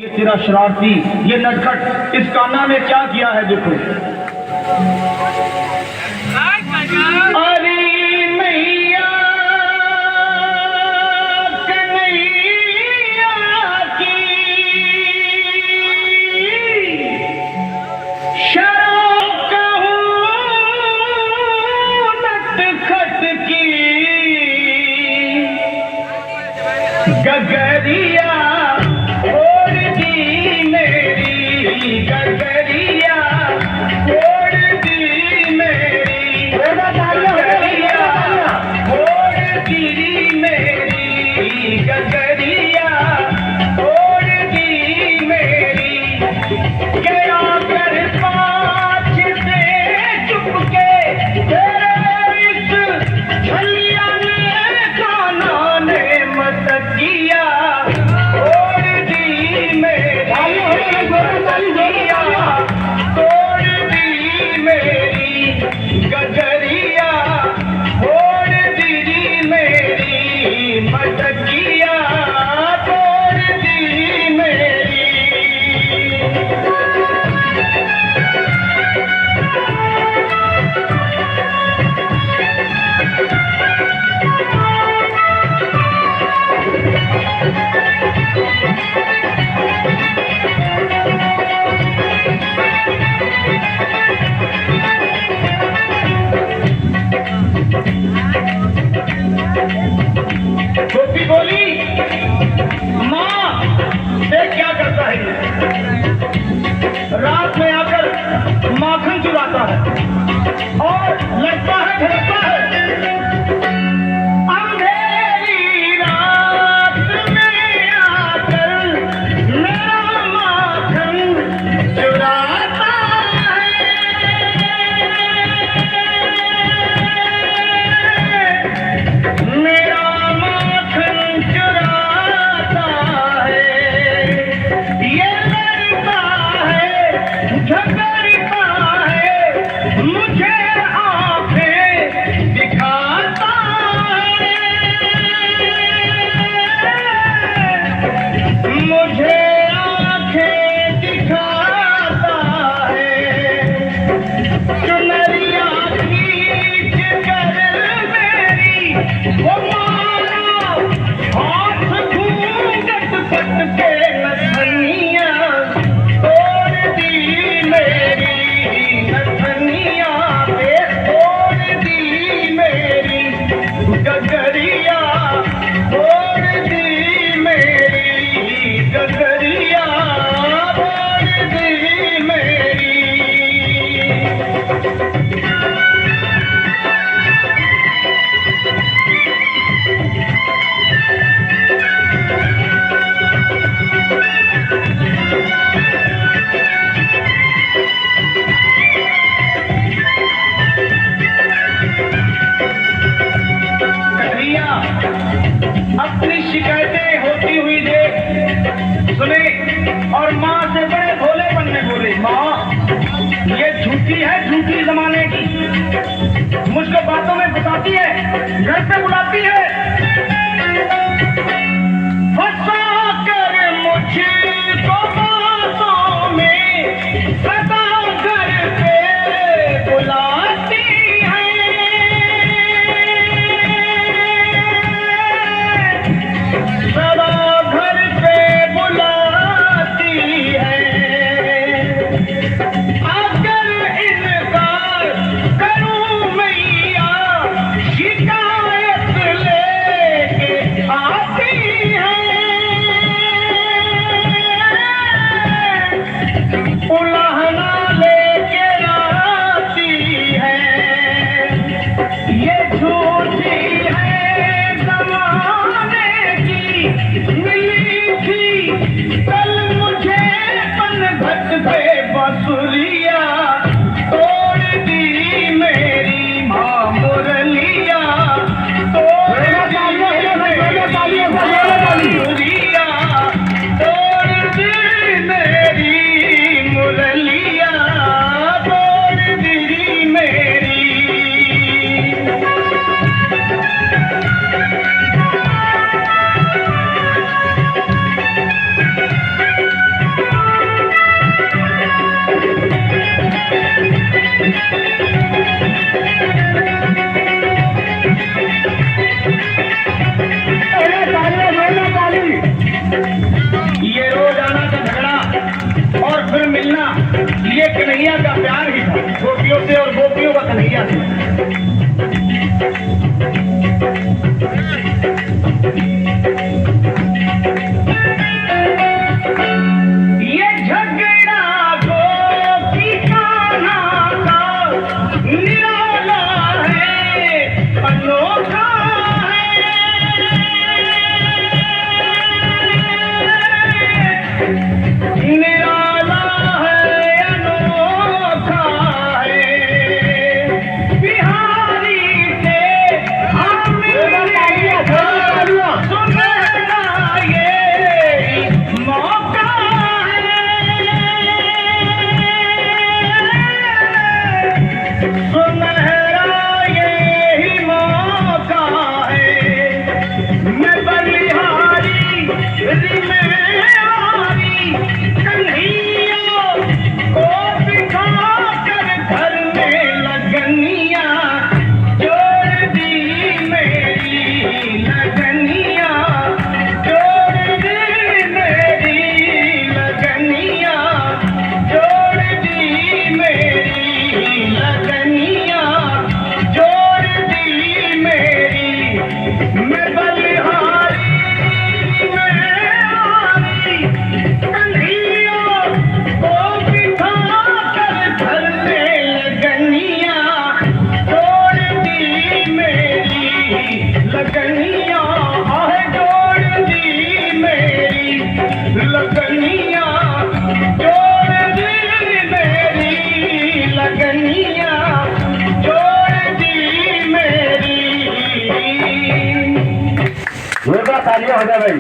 ये तेरा शरारती, ये नटखट, इस कान्हा में क्या किया है देखो। अरे मैया कन्हैया की शराब कहूं नटखट की गगरिया गगरिया छोड़ दी मेरी, गगरिया छोड़ दी मेरी, गगरिया छोड़ दी मेरी, गया कर पाँच से चुपके तेरे इस छलिया ने कान्हा ने मटकिया छोड़ दी मेरी, गगरिया छोड़ दी मेरी, मटकिया छोड़ दी मेरी। गोपी बोली, माँ देख क्या करता है, रात में आकर माखन चुराता है और लगता है झड़कता है। अंधेरी रात में आकर मेरा माखन चुराता है, मेरा अपनी शिकायतें होती हुई देख सुने और माँ से बड़े भोलेपन में बोले, माँ ये झूठी है, झूठी जमाने की, मुझको बातों में बताती है, घर पे बुलाती है, फंसा कर मुझको बातों में सदा घर पे बुलाती है, सदा घर पे बुलाती है। अगर इनकार करूं मैया शिकायत ले कन्हैया का प्यार ही था, गोपियों से और गोपियों का कन्हैया से। ये झगड़ा गोपी कान्हा का निराला है, अनोखा निराला है, अनोखा है। बिहारी से सुनहरा ये मौका है, सुनहरा ये मौका है। मैं बलिहारी रिमेवारी कन्हैया को बिठा कर घर में लगनिया जोड़ दी मेरी लगनिया, जोड़ दी मेरी लगनिया, जोड़ दी मेरी लगनिया, जोड़ दी मेरी। मैं बलिहारी रिमेवारी कन्हैया को बिठा कर घर में लगनिया जोड़ दी मेरी लगनिया, आह जोड़ दी मेरी लगनिया, जोड़ दी मेरी लगनिया, जोड़ दी मेरी। जोरदार तालियां हो जाए भाई।